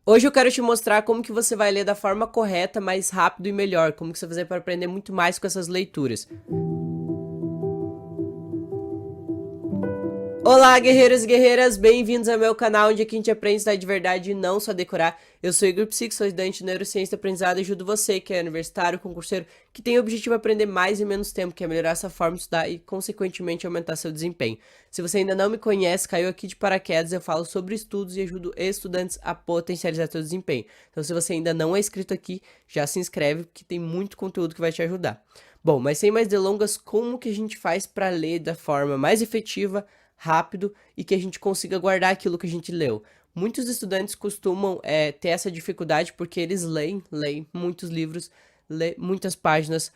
Hoje eu quero te mostrar como que você vai ler da forma correta, mais rápido e melhor, como que você vai fazer para aprender muito mais com essas leituras. Olá, guerreiros e guerreiras, bem-vindos ao meu canal, onde aqui a gente aprende a estudar de verdade e não só decorar. Eu sou Igor Psico, sou estudante de Neurociência Aprendizado e ajudo você, que é universitário, concurseiro, que tem o objetivo de aprender mais em menos tempo, que é melhorar essa forma de estudar e, consequentemente, aumentar seu desempenho. Se você ainda não me conhece, caiu aqui de paraquedas, eu falo sobre estudos e ajudo estudantes a potencializar seu desempenho. Então, se você ainda não é inscrito aqui, já se inscreve, que tem muito conteúdo que vai te ajudar. Bom, mas sem mais delongas, como que a gente faz para ler da forma mais efetiva, rápido e que a gente consiga guardar aquilo que a gente leu? Muitos estudantes costumam ter essa dificuldade porque eles leem muitos livros, leem muitas páginas,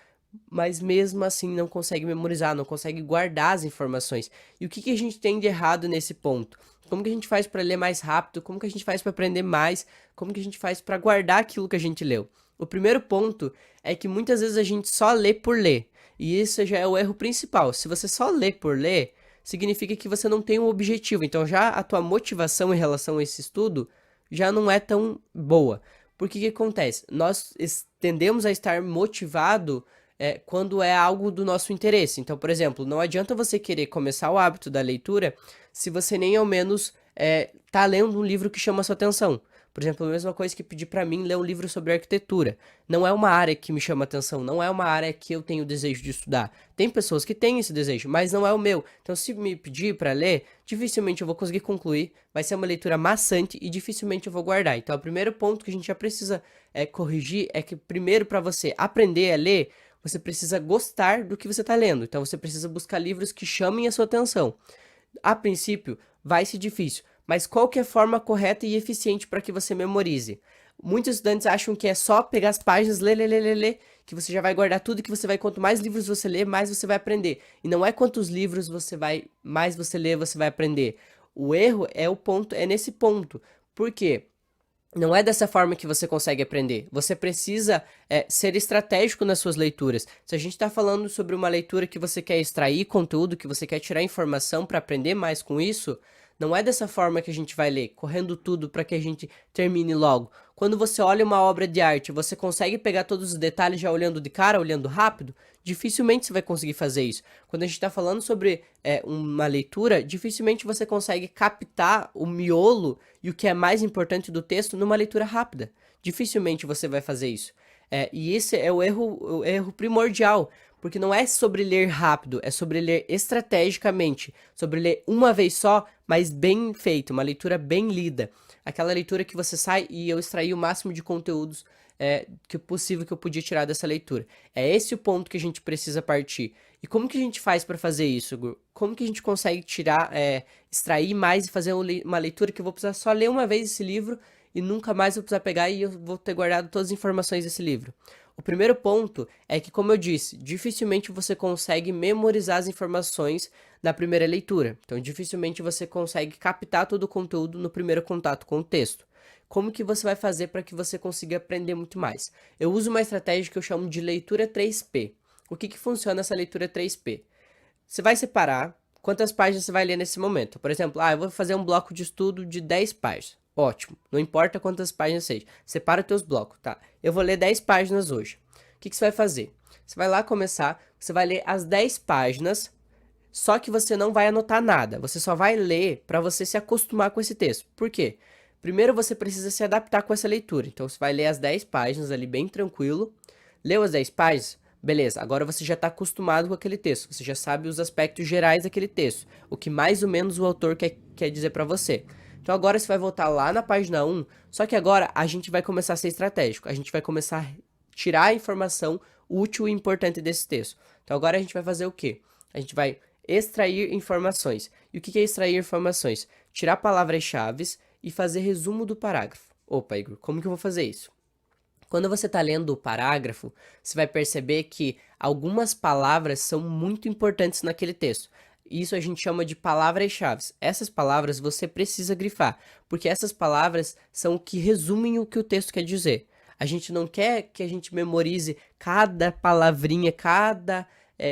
mas mesmo assim não conseguem memorizar, não conseguem guardar as informações. E o que que a gente tem de errado nesse ponto? Como que a gente faz para ler mais rápido? Como que a gente faz para aprender mais? Como que a gente faz para guardar aquilo que a gente leu? O primeiro ponto é que muitas vezes a gente só lê por ler. E isso já é o erro principal. Se você só lê por ler, significa que você não tem um objetivo. Então já a tua motivação em relação a esse estudo já não é tão boa. Porque o que acontece? Nós tendemos a estar motivado quando é algo do nosso interesse. Então, por exemplo, não adianta você querer começar o hábito da leitura se você nem ao menos tá lendo um livro que chama a sua atenção. Por exemplo, a mesma coisa que pedir para mim ler um livro sobre arquitetura. Não é uma área que me chama atenção, não é uma área que eu tenho desejo de estudar. Tem pessoas que têm esse desejo, mas não é o meu. Então, se me pedir para ler, dificilmente eu vou conseguir concluir, vai ser uma leitura maçante e dificilmente eu vou guardar. Então, o primeiro ponto que a gente já precisa corrigir é que, primeiro, para você aprender a ler, você precisa gostar do que você está lendo. Então, você precisa buscar livros que chamem a sua atenção. A princípio, vai ser difícil, mas qual que é a forma correta e eficiente para que você memorize? Muitos estudantes acham que é só pegar as páginas, ler, que você já vai guardar tudo, que você vai, quanto mais livros você ler, mais você vai aprender. E não é quantos livros você vai, mais você ler, você vai aprender. O erro é o ponto, é nesse ponto. Por quê? Não é dessa forma que você consegue aprender. Você precisa ser estratégico nas suas leituras. Se a gente está falando sobre uma leitura que você quer extrair conteúdo, que você quer tirar informação para aprender mais com isso, não é dessa forma que a gente vai ler, correndo tudo para que a gente termine logo. Quando você olha uma obra de arte, você consegue pegar todos os detalhes já olhando de cara, olhando rápido? Dificilmente você vai conseguir fazer isso. Quando a gente está falando sobre uma leitura, dificilmente você consegue captar o miolo e o que é mais importante do texto numa leitura rápida. Dificilmente você vai fazer isso. E esse é o erro primordial, porque não é sobre ler rápido, é sobre ler estrategicamente, sobre ler uma vez só, mas bem feito, uma leitura bem lida. Aquela leitura que você sai e eu extraí o máximo de conteúdos que possível que eu podia tirar dessa leitura. É esse o ponto que a gente precisa partir. E como que a gente faz para fazer isso, Gu? Como que a gente consegue tirar, extrair mais e fazer uma leitura que eu vou precisar só ler uma vez esse livro e nunca mais vou precisar pegar e eu vou ter guardado todas as informações desse livro? O primeiro ponto é que, como eu disse, dificilmente você consegue memorizar as informações da primeira leitura. Então, dificilmente você consegue captar todo o conteúdo no primeiro contato com o texto. Como que você vai fazer para que você consiga aprender muito mais? Eu uso uma estratégia que eu chamo de leitura 3P. O que funciona essa leitura 3P? Você vai separar quantas páginas você vai ler nesse momento. Por exemplo, eu vou fazer um bloco de estudo de 10 páginas. Ótimo, não importa quantas páginas seja. Separa os teus blocos, tá? Eu vou ler 10 páginas hoje. O que você vai fazer? Você vai lá começar, você vai ler as 10 páginas, só que você não vai anotar nada. Você só vai ler para você se acostumar com esse texto. Por quê? Primeiro você precisa se adaptar com essa leitura. Então você vai ler as 10 páginas ali bem tranquilo. Leu as 10 páginas? Beleza, agora você já está acostumado com aquele texto. Você já sabe os aspectos gerais daquele texto. O que mais ou menos o autor quer dizer para você. Então agora você vai voltar lá na página 1, só que agora a gente vai começar a ser estratégico. A gente vai começar a tirar a informação útil e importante desse texto. Então agora a gente vai fazer o quê? A gente vai extrair informações. E o que é extrair informações? Tirar palavras-chave e fazer resumo do parágrafo. Opa, Igor, como que eu vou fazer isso? Quando você está lendo o parágrafo, você vai perceber que algumas palavras são muito importantes naquele texto. Isso a gente chama de palavras-chave. Essas palavras você precisa grifar, porque essas palavras são o que resumem o que o texto quer dizer. A gente não quer que a gente memorize cada palavrinha, cada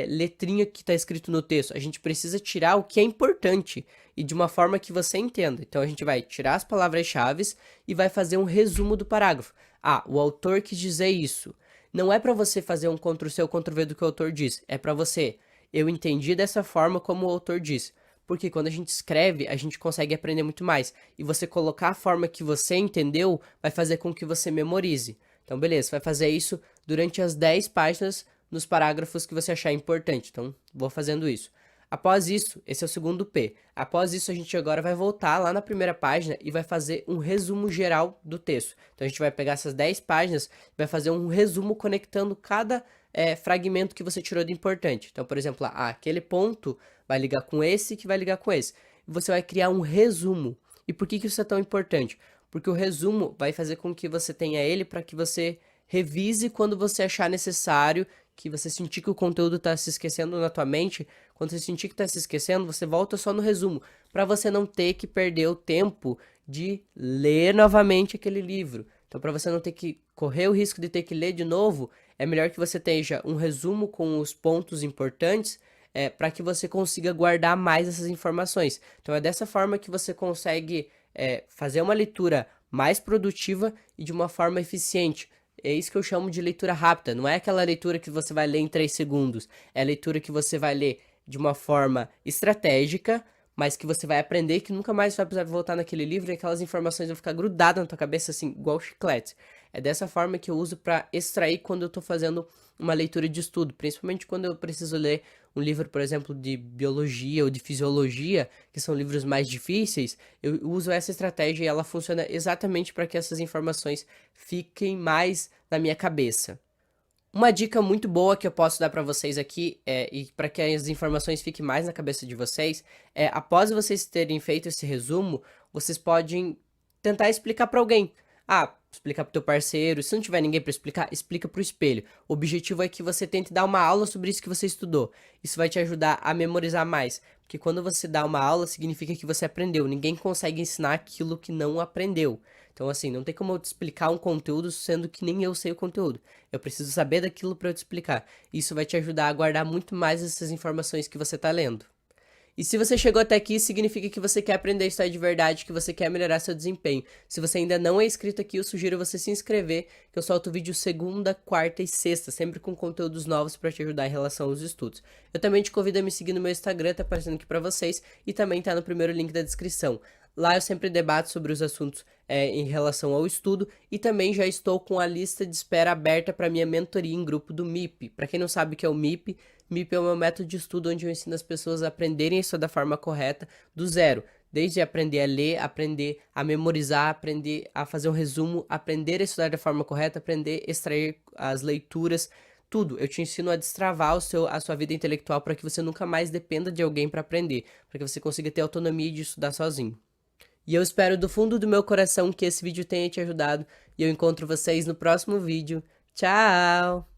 letrinha que está escrito no texto. A gente precisa tirar o que é importante e de uma forma que você entenda. Então a gente vai tirar as palavras-chave e vai fazer um resumo do parágrafo. Ah, o autor quis dizer isso. Não é para você fazer um Ctrl+C ou Ctrl+V do que o autor disse. É para você. Eu entendi dessa forma como o autor disse. Porque quando a gente escreve, a gente consegue aprender muito mais. E você colocar a forma que você entendeu vai fazer com que você memorize. Então, beleza, você vai fazer isso durante as 10 páginas nos parágrafos que você achar importante. Então, vou fazendo isso. Após isso, esse é o segundo P. Após isso, a gente agora vai voltar lá na primeira página e vai fazer um resumo geral do texto. Então, a gente vai pegar essas 10 páginas e vai fazer um resumo conectando cada fragmento que você tirou de importante. Então, por exemplo, aquele ponto vai ligar com esse que vai ligar com esse. Você vai criar um resumo. E por que isso é tão importante? Porque o resumo vai fazer com que você tenha ele para que você revise quando você achar necessário, que você sentir que o conteúdo está se esquecendo na tua mente. Quando você sentir que está se esquecendo, você volta só no resumo, para você não ter que perder o tempo de ler novamente aquele livro. Então, para você não ter que correr o risco de ter que ler de novo, é melhor que você tenha um resumo com os pontos importantes, para que você consiga guardar mais essas informações. Então, é dessa forma que você consegue fazer uma leitura mais produtiva e de uma forma eficiente. É isso que eu chamo de leitura rápida. Não é aquela leitura que você vai ler em 3 segundos. É a leitura que você vai ler de uma forma estratégica, mas que você vai aprender que nunca mais vai precisar voltar naquele livro e aquelas informações vão ficar grudadas na tua cabeça, assim, igual chiclete. É dessa forma que eu uso para extrair quando eu estou fazendo uma leitura de estudo, principalmente quando eu preciso ler um livro, por exemplo, de biologia ou de fisiologia, que são livros mais difíceis. Eu uso essa estratégia e ela funciona exatamente para que essas informações fiquem mais na minha cabeça. Uma dica muito boa que eu posso dar para vocês aqui, e para que as informações fiquem mais na cabeça de vocês, após vocês terem feito esse resumo, vocês podem tentar explicar para alguém. Explicar pro teu parceiro. Se não tiver ninguém para explicar, explica pro espelho. O objetivo é que você tente dar uma aula sobre isso que você estudou. Isso vai te ajudar a memorizar mais. Porque quando você dá uma aula, significa que você aprendeu. Ninguém consegue ensinar aquilo que não aprendeu. Então, assim, não tem como eu te explicar um conteúdo sendo que nem eu sei o conteúdo. Eu preciso saber daquilo para eu te explicar. Isso vai te ajudar a guardar muito mais essas informações que você tá lendo. E se você chegou até aqui, significa que você quer aprender história de verdade, que você quer melhorar seu desempenho. Se você ainda não é inscrito aqui, eu sugiro você se inscrever, que eu solto vídeo segunda, quarta e sexta, sempre com conteúdos novos para te ajudar em relação aos estudos. Eu também te convido a me seguir no meu Instagram, tá aparecendo aqui para vocês, e também tá no primeiro link da descrição. Lá eu sempre debato sobre os assuntos em relação ao estudo e também já estou com a lista de espera aberta para minha mentoria em grupo do MIP. Para quem não sabe o que é o MIP, MIP é o meu método de estudo onde eu ensino as pessoas a aprenderem a estudar da forma correta, do zero. Desde aprender a ler, aprender a memorizar, aprender a fazer um resumo, aprender a estudar da forma correta, aprender a extrair as leituras, tudo. Eu te ensino a destravar a sua vida intelectual para que você nunca mais dependa de alguém para aprender, para que você consiga ter autonomia de estudar sozinho. E eu espero do fundo do meu coração que esse vídeo tenha te ajudado. E eu encontro vocês no próximo vídeo. Tchau!